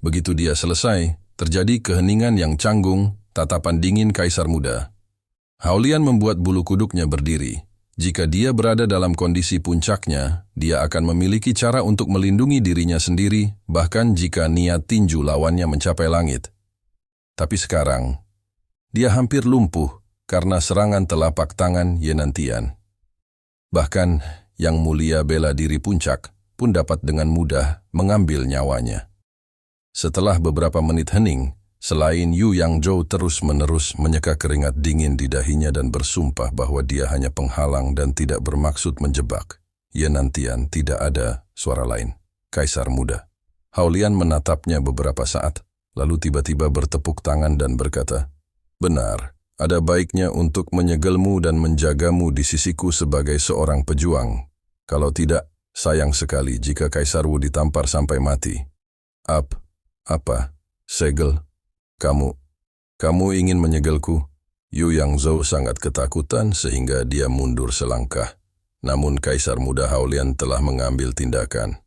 Begitu dia selesai, terjadi keheningan yang canggung, tatapan dingin Kaisar Muda. Haolian membuat bulu kuduknya berdiri. Jika dia berada dalam kondisi puncaknya, dia akan memiliki cara untuk melindungi dirinya sendiri, bahkan jika niat tinju lawannya mencapai langit. Tapi sekarang, dia hampir lumpuh karena serangan telapak tangan Yenantian. Bahkan, Yang Mulia bela diri puncak pun dapat dengan mudah mengambil nyawanya. Setelah beberapa menit hening, selain Yu Yangzhou terus-menerus menyeka keringat dingin di dahinya dan bersumpah bahwa dia hanya penghalang dan tidak bermaksud menjebak, Yenantian tidak ada suara lain. Kaisar Muda. Haolian menatapnya beberapa saat, lalu tiba-tiba bertepuk tangan dan berkata, "Benar, ada baiknya untuk menyegelmu dan menjagamu di sisiku sebagai seorang pejuang. Kalau tidak, sayang sekali jika Kaisar Wu ditampar sampai mati." Apa? Segel? Kamu ingin menyegelku?" Yu Yangzhou sangat ketakutan sehingga dia mundur selangkah. Namun Kaisar Muda Haolian telah mengambil tindakan.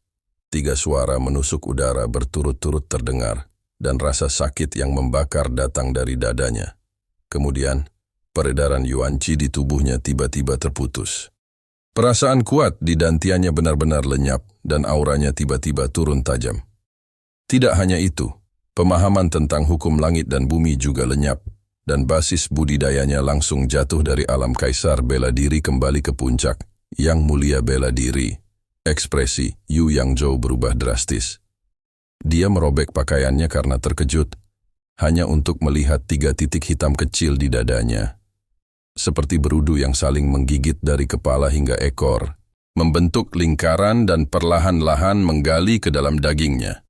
3 suara menusuk udara berturut-turut terdengar, dan rasa sakit yang membakar datang dari dadanya. Kemudian, peredaran yuan qi di tubuhnya tiba-tiba terputus. Perasaan kuat di dantiannya benar-benar lenyap, dan auranya tiba-tiba turun tajam. Tidak hanya itu, pemahaman tentang hukum langit dan bumi juga lenyap, dan basis budidayanya langsung jatuh dari alam kaisar bela diri kembali ke puncak, Yang Mulia bela diri. Ekspresi Yu Yangzhou berubah drastis. Dia merobek pakaiannya karena terkejut, hanya untuk melihat 3 titik hitam kecil di dadanya. Seperti berudu yang saling menggigit dari kepala hingga ekor, membentuk lingkaran dan perlahan-lahan menggali ke dalam dagingnya.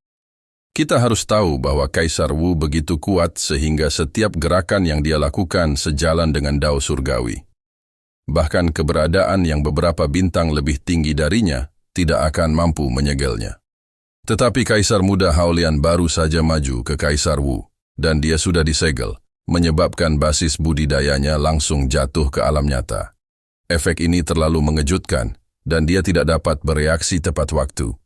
Kita harus tahu bahwa Kaisar Wu begitu kuat sehingga setiap gerakan yang dia lakukan sejalan dengan dao surgawi. Bahkan keberadaan yang beberapa bintang lebih tinggi darinya tidak akan mampu menyegelnya. Tetapi Kaisar Muda Haolian baru saja maju ke Kaisar Wu, dan dia sudah disegel, menyebabkan basis budidayanya langsung jatuh ke alam nyata. Efek ini terlalu mengejutkan, dan dia tidak dapat bereaksi tepat waktu.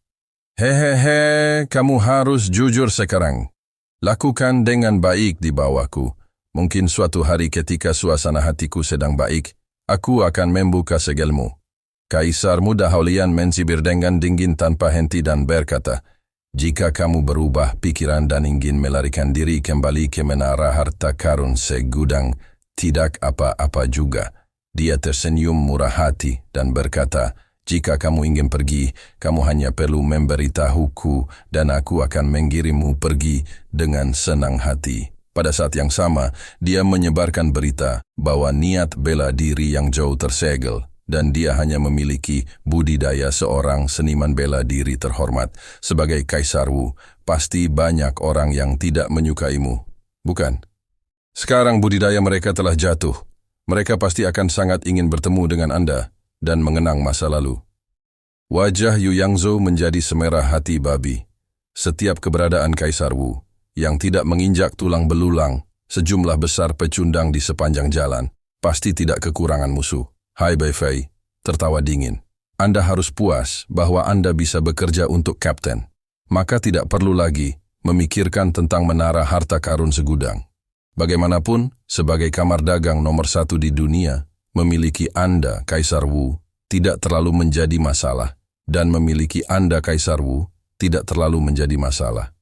"Hehehe, kamu harus jujur sekarang. Lakukan dengan baik di bawahku. Mungkin suatu hari ketika suasana hatiku sedang baik, aku akan membuka segelmu." Kaisar Muda Haolian mencibir dengan dingin tanpa henti dan berkata, "Jika kamu berubah pikiran dan ingin melarikan diri kembali ke menara harta karun segudang, tidak apa-apa juga." Dia tersenyum murah hati dan berkata, "Jika kamu ingin pergi, kamu hanya perlu memberitahuku dan aku akan mengirimmu pergi dengan senang hati." Pada saat yang sama, dia menyebarkan berita bahwa niat bela diri yang jauh tersegel, dan dia hanya memiliki budidaya seorang seniman bela diri terhormat. Sebagai Kaisar Wu, pasti banyak orang yang tidak menyukaimu, bukan? Sekarang budidaya mereka telah jatuh. Mereka pasti akan sangat ingin bertemu dengan Anda dan mengenang masa lalu. Wajah Yu Yangzhou menjadi semerah hati babi. Setiap keberadaan Kaisar Wu yang tidak menginjak tulang belulang, sejumlah besar pecundang di sepanjang jalan, pasti tidak kekurangan musuh. Hai Bai Fei, tertawa dingin. Anda harus puas bahwa Anda bisa bekerja untuk Kapten. Maka tidak perlu lagi memikirkan tentang menara harta karun segudang. Bagaimanapun, sebagai kamar dagang nomor 1 di dunia, memiliki Anda, Kaisar Wu, tidak terlalu menjadi masalah, dan memiliki Anda, Kaisar Wu, tidak terlalu menjadi masalah.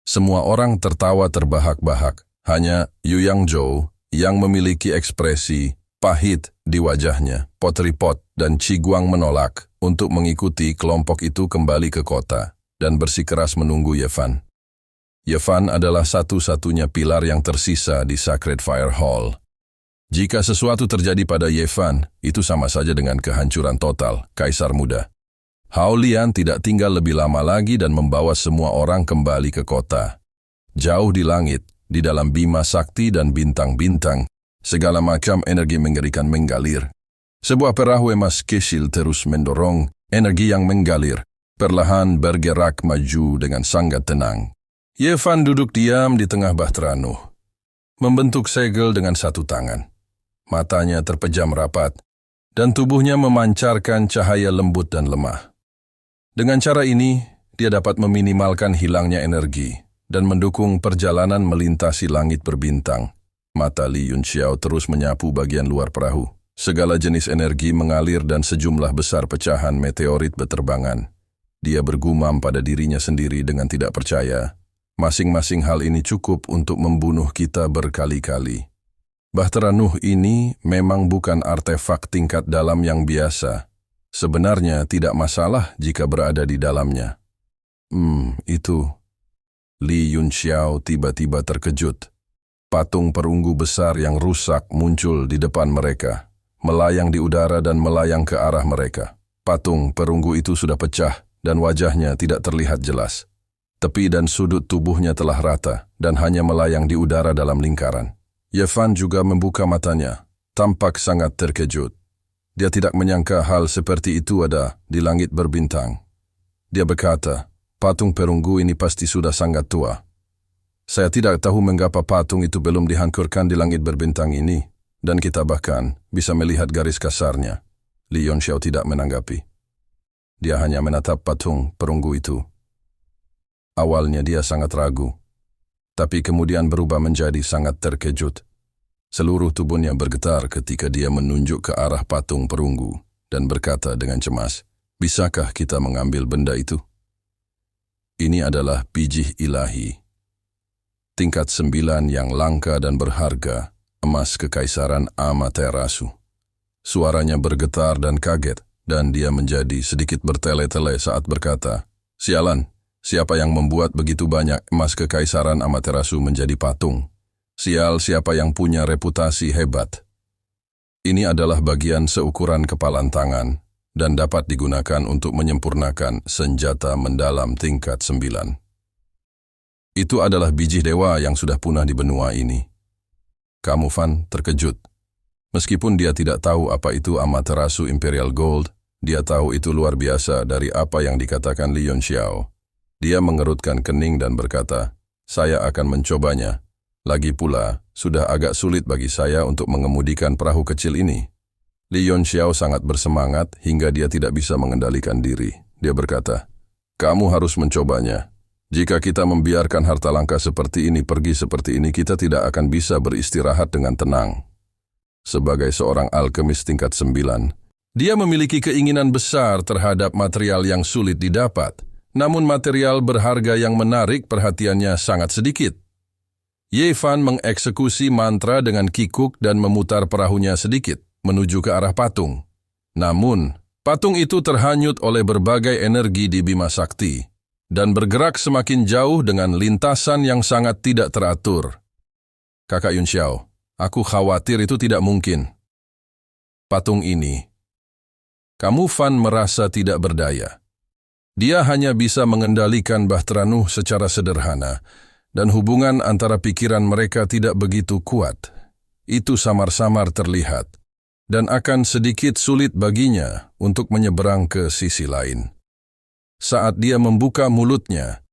Semua orang tertawa terbahak-bahak, hanya Yu Yangzhou yang memiliki ekspresi pahit di wajahnya. Potri Pot dan Qi Guang menolak untuk mengikuti kelompok itu kembali ke kota dan bersikeras menunggu Ye Fan. Ye Fan adalah satu-satunya pilar yang tersisa di Sacred Fire Hall. Jika sesuatu terjadi pada Ye Fan, itu sama saja dengan kehancuran total, Kaisar Muda. Haolian tidak tinggal lebih lama lagi dan membawa semua orang kembali ke kota. Jauh di langit, di dalam bima sakti dan bintang-bintang, segala macam energi mengerikan menggalir. Sebuah perahu emas kecil terus mendorong energi yang menggalir, perlahan bergerak maju dengan sangat tenang. Ye Fan duduk diam di tengah bahtera Nuh, membentuk segel dengan satu tangan. Matanya terpejam rapat, dan tubuhnya memancarkan cahaya lembut dan lemah. Dengan cara ini, dia dapat meminimalkan hilangnya energi, dan mendukung perjalanan melintasi langit berbintang. Mata Li Yunxiao terus menyapu bagian luar perahu. Segala jenis energi mengalir dan sejumlah besar pecahan meteorit berterbangan. Dia bergumam pada dirinya sendiri dengan tidak percaya. Masing-masing hal ini cukup untuk membunuh kita berkali-kali. Bahtera Nuh ini memang bukan artefak tingkat dalam yang biasa. Sebenarnya tidak masalah jika berada di dalamnya. Itu. Li Yunxiao tiba-tiba terkejut. Patung perunggu besar yang rusak muncul di depan mereka, melayang di udara dan melayang ke arah mereka. Patung perunggu itu sudah pecah dan wajahnya tidak terlihat jelas. Tepi dan sudut tubuhnya telah rata dan hanya melayang di udara dalam lingkaran. Ye Fan juga membuka matanya, tampak sangat terkejut. Dia tidak menyangka hal seperti itu ada di langit berbintang. Dia berkata, patung perunggu ini pasti sudah sangat tua. Saya tidak tahu mengapa patung itu belum dihancurkan di langit berbintang ini, dan kita bahkan bisa melihat garis kasarnya. Li Yunxiao tidak menanggapi. Dia hanya menatap patung perunggu itu. Awalnya dia sangat ragu, tapi kemudian berubah menjadi sangat terkejut. Seluruh tubuhnya bergetar ketika dia menunjuk ke arah patung perunggu dan berkata dengan cemas, "Bisakah kita mengambil benda itu?" Ini adalah biji ilahi. Tingkat 9 yang langka dan berharga, emas kekaisaran Amaterasu. Suaranya bergetar dan kaget, dan dia menjadi sedikit bertele-tele saat berkata, "Sialan, siapa yang membuat begitu banyak emas kekaisaran Amaterasu menjadi patung? Sial siapa yang punya reputasi hebat." Ini adalah bagian seukuran kepalan tangan, dan dapat digunakan untuk menyempurnakan senjata mendalam tingkat 9. Itu adalah biji dewa yang sudah punah di benua ini. Kamu Fan terkejut. Meskipun dia tidak tahu apa itu Amaterasu Imperial Gold, dia tahu itu luar biasa dari apa yang dikatakan Li Yunxiao. Dia mengerutkan kening dan berkata, "Saya akan mencobanya. Lagi pula, sudah agak sulit bagi saya untuk mengemudikan perahu kecil ini." Li Yunxiao sangat bersemangat hingga dia tidak bisa mengendalikan diri. Dia berkata, "Kamu harus mencobanya. Jika kita membiarkan harta langka seperti ini pergi seperti ini, kita tidak akan bisa beristirahat dengan tenang." Sebagai seorang alkemis tingkat 9, dia memiliki keinginan besar terhadap material yang sulit didapat, namun material berharga yang menarik perhatiannya sangat sedikit. Ye Fan mengeksekusi mantra dengan kikuk dan memutar perahunya sedikit menuju ke arah patung. Namun, patung itu terhanyut oleh berbagai energi di Bima Sakti dan bergerak semakin jauh dengan lintasan yang sangat tidak teratur. "Kakak Yunxiao, aku khawatir itu tidak mungkin. Patung ini." Kamu Fan merasa tidak berdaya. Dia hanya bisa mengendalikan Bahtera Nuh secara sederhana, dan hubungan antara pikiran mereka tidak begitu kuat. Itu samar-samar terlihat, dan akan sedikit sulit baginya untuk menyeberang ke sisi lain. Saat dia membuka mulutnya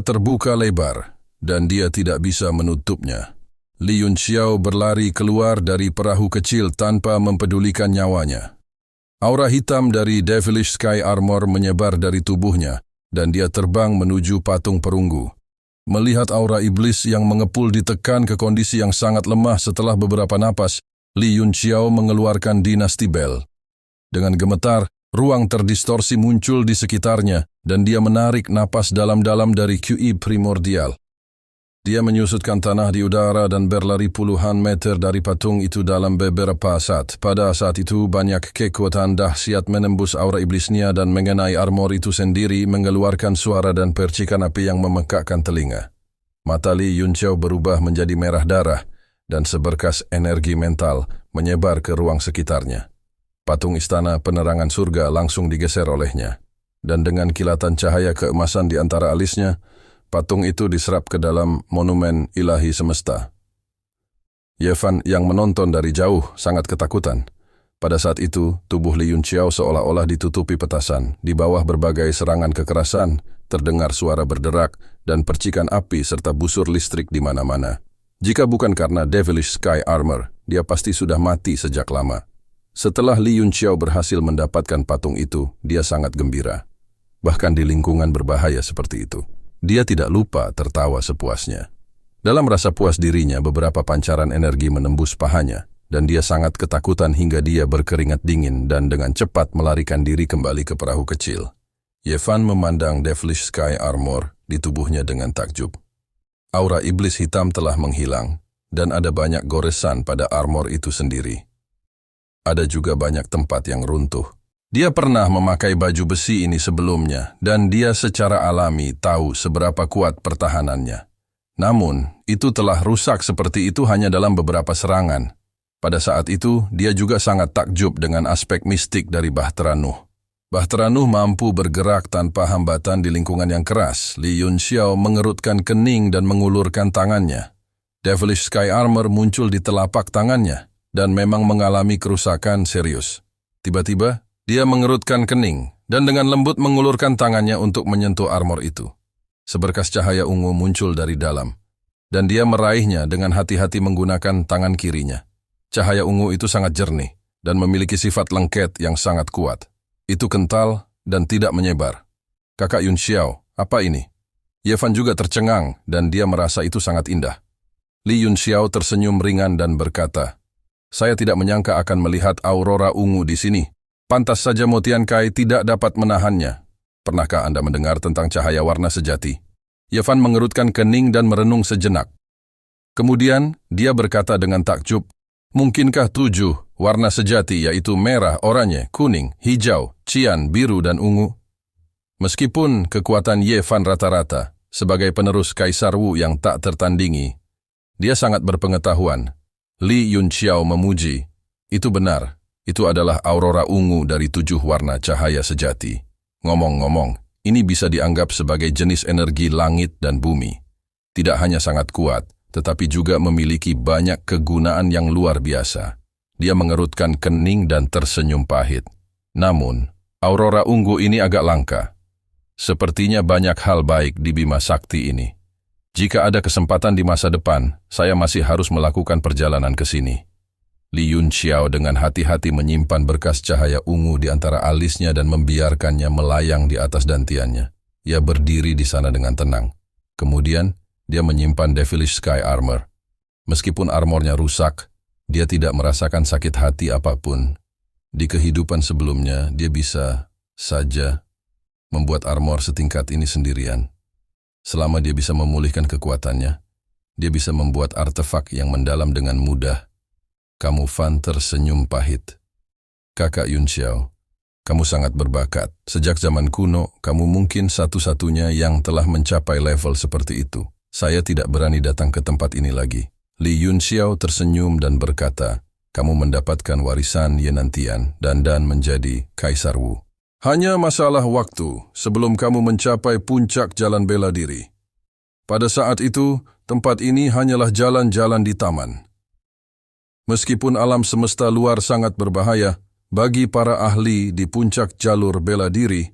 terbuka lebar, dan dia tidak bisa menutupnya. Li Yunxiao berlari keluar dari perahu kecil tanpa mempedulikan nyawanya. Aura hitam dari Devilish Sky Armor menyebar dari tubuhnya, dan dia terbang menuju patung perunggu. Melihat aura iblis yang mengepul ditekan ke kondisi yang sangat lemah setelah beberapa napas, Li Yunxiao mengeluarkan dinasti Bell. Dengan gemetar, ruang terdistorsi muncul di sekitarnya, dan dia menarik napas dalam-dalam dari QI primordial. Dia menyusutkan tanah di udara dan berlari puluhan meter dari patung itu dalam beberapa saat. Pada saat itu, banyak kekuatan dahsyat menembus aura iblisnya dan mengenai armor itu sendiri, mengeluarkan suara dan percikan api yang memekakkan telinga. Mata Li Yunxiao berubah menjadi merah darah, dan seberkas energi mental menyebar ke ruang sekitarnya. Patung istana penerangan surga langsung digeser olehnya, dan dengan kilatan cahaya keemasan di antara alisnya, patung itu diserap ke dalam monumen ilahi semesta. Ye Fan yang menonton dari jauh sangat ketakutan. Pada saat itu, tubuh Li Yunxiao seolah-olah ditutupi petasan. Di bawah berbagai serangan kekerasan, terdengar suara berderak dan percikan api serta busur listrik di mana-mana. Jika bukan karena Devilish Sky Armor, dia pasti sudah mati sejak lama. Setelah Li Yunxiao berhasil mendapatkan patung itu, dia sangat gembira. Bahkan di lingkungan berbahaya seperti itu, dia tidak lupa tertawa sepuasnya. Dalam rasa puas dirinya, beberapa pancaran energi menembus pahanya, dan dia sangat ketakutan hingga dia berkeringat dingin dan dengan cepat melarikan diri kembali ke perahu kecil. Yevan memandang Devilish Sky Armor di tubuhnya dengan takjub. Aura iblis hitam telah menghilang, dan ada banyak goresan pada armor itu sendiri. Ada juga banyak tempat yang runtuh. Dia pernah memakai baju besi ini sebelumnya, dan dia secara alami tahu seberapa kuat pertahanannya. Namun, itu telah rusak seperti itu hanya dalam beberapa serangan. Pada saat itu, dia juga sangat takjub dengan aspek mistik dari Bahtera Nuh. Bahtera Nuh mampu bergerak tanpa hambatan di lingkungan yang keras. Li Yunxiao mengerutkan kening dan mengulurkan tangannya. Devilish Sky Armor muncul di telapak tangannya, dan memang mengalami kerusakan serius. Tiba-tiba, dia mengerutkan kening, dan dengan lembut mengulurkan tangannya untuk menyentuh armor itu. Seberkas cahaya ungu muncul dari dalam, dan dia meraihnya dengan hati-hati menggunakan tangan kirinya. Cahaya ungu itu sangat jernih, dan memiliki sifat lengket yang sangat kuat. Itu kental dan tidak menyebar. Kakak Yunxiao, apa ini? Yevan juga tercengang, dan dia merasa itu sangat indah. Li Yunxiao tersenyum ringan dan berkata, "Saya tidak menyangka akan melihat aurora ungu di sini. Pantas saja Mo Tiankai tidak dapat menahannya. Pernahkah Anda mendengar tentang cahaya warna sejati?" Yevan mengerutkan kening dan merenung sejenak. Kemudian, dia berkata dengan takjub, "Mungkinkah 7 warna sejati yaitu merah, oranye, kuning, hijau, cian, biru, dan ungu?" Meskipun kekuatan Yevan rata-rata, sebagai penerus Kaisar Wu yang tak tertandingi, dia sangat berpengetahuan. Li Yunxiao memuji, "Itu benar. Itu adalah aurora ungu dari 7 warna cahaya sejati. Ngomong-ngomong, ini bisa dianggap sebagai jenis energi langit dan bumi. Tidak hanya sangat kuat, tetapi juga memiliki banyak kegunaan yang luar biasa." Dia mengerutkan kening dan tersenyum pahit. Namun, aurora ungu ini agak langka. Sepertinya banyak hal baik di Bima Sakti ini. Jika ada kesempatan di masa depan, saya masih harus melakukan perjalanan ke sini. Li Yunxiao dengan hati-hati menyimpan berkas cahaya ungu di antara alisnya dan membiarkannya melayang di atas dantiannya. Ia berdiri di sana dengan tenang. Kemudian, dia menyimpan Devilish Sky Armor. Meskipun armornya rusak, dia tidak merasakan sakit hati apapun. Di kehidupan sebelumnya, dia bisa saja membuat armor setingkat ini sendirian. Selama dia bisa memulihkan kekuatannya, dia bisa membuat artefak yang mendalam dengan mudah. Kamu Fan tersenyum pahit. Kakak Yunxiao, kamu sangat berbakat. Sejak zaman kuno, kamu mungkin satu-satunya yang telah mencapai level seperti itu. Saya tidak berani datang ke tempat ini lagi. Li Yunxiao tersenyum dan berkata, "Kamu mendapatkan warisan Yenantian dan menjadi Kaisar Wu. Hanya masalah waktu sebelum kamu mencapai puncak jalan bela diri. Pada saat itu, tempat ini hanyalah jalan-jalan di taman. Meskipun alam semesta luar sangat berbahaya, bagi para ahli di puncak jalur bela diri,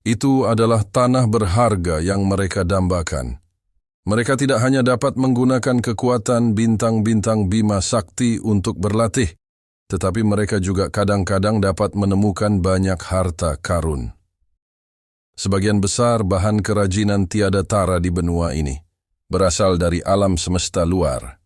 itu adalah tanah berharga yang mereka dambakan. Mereka tidak hanya dapat menggunakan kekuatan bintang-bintang Bima Sakti untuk berlatih, tetapi mereka juga kadang-kadang dapat menemukan banyak harta karun. Sebagian besar bahan kerajinan tiada tara di benua ini berasal dari alam semesta luar.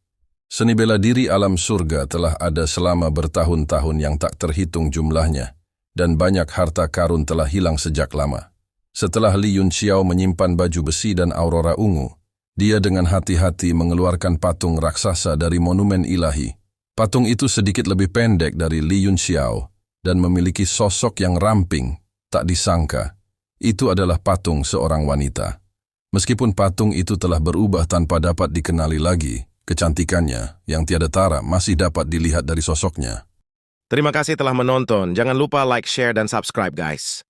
Seni bela diri alam surga telah ada selama bertahun-tahun yang tak terhitung jumlahnya, dan banyak harta karun telah hilang sejak lama. Setelah Li Yunxiao menyimpan baju besi dan aurora ungu, dia dengan hati-hati mengeluarkan patung raksasa dari monumen ilahi. Patung itu sedikit lebih pendek dari Li Yunxiao dan memiliki sosok yang ramping, tak disangka. Itu adalah patung seorang wanita. Meskipun patung itu telah berubah tanpa dapat dikenali lagi, kecantikannya yang tiada tara masih dapat dilihat dari sosoknya. Terima kasih telah menonton. Jangan lupa like, share, dan subscribe guys.